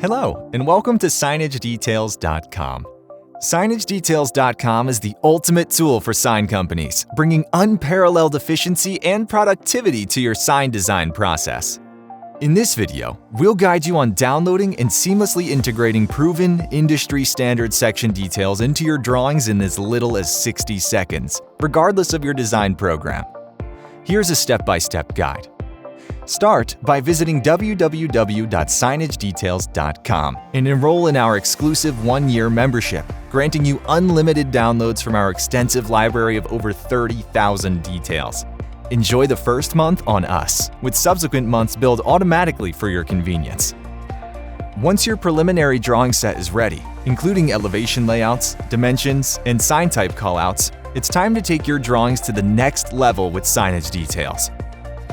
Hello, and welcome to SignageDetails.com. SignageDetails.com is the ultimate tool for sign companies, bringing unparalleled efficiency and productivity to your sign design process. In this video, we'll guide you on downloading and seamlessly integrating proven, industry-standard section details into your drawings in as little as 60 seconds, regardless of your design program. Here's a step-by-step guide. Start by visiting www.signagedetails.com and enroll in our exclusive one-year membership, granting you unlimited downloads from our extensive library of over 30,000 details. Enjoy the first month on us, with subsequent months billed automatically for your convenience. Once your preliminary drawing set is ready, including elevation layouts, dimensions, and sign type callouts, it's time to take your drawings to the next level with Signage Details.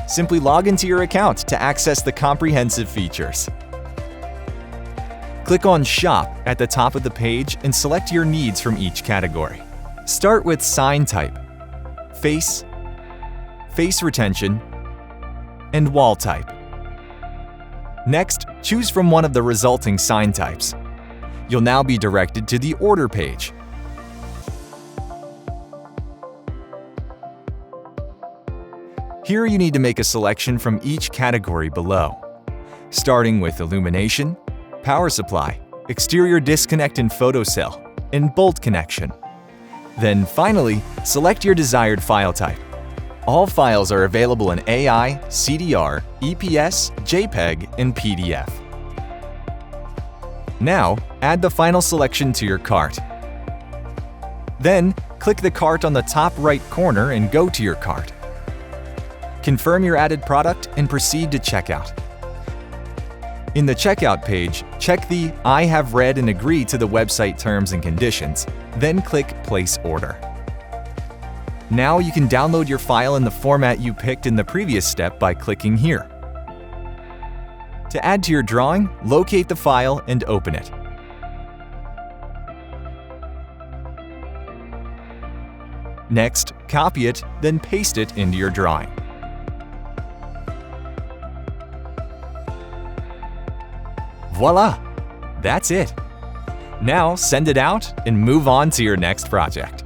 Simply log into your account to access the comprehensive features. Click on Shop at the top of the page and select your needs from each category. Start with Sign Type, Face, Face Retention, and Wall Type. Next, choose from one of the resulting sign types. You'll now be directed to the Order page. Here you need to make a selection from each category below, starting with illumination, power supply, exterior disconnect and photocell, and bolt connection. Then finally, select your desired file type. All files are available in AI, CDR, EPS, JPEG, and PDF. Now, add the final selection to your cart. Then, click the cart on the top right corner and go to your cart. Confirm your added product and proceed to checkout. In the checkout page, check the I have read and agree to the website terms and conditions, then click Place Order. Now you can download your file in the format you picked in the previous step by clicking here. To add to your drawing, locate the file and open it. Next, copy it, then paste it into your drawing. Voila! That's it. Now send it out and move on to your next project.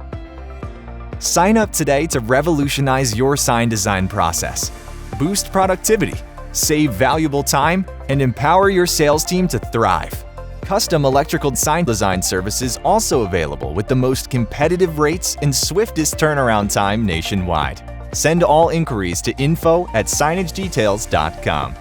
Sign up today to revolutionize your sign design process, boost productivity, save valuable time, and empower your sales team to thrive. Custom electrical sign design services also available with the most competitive rates and swiftest turnaround time nationwide. Send all inquiries to info@signagedetails.com.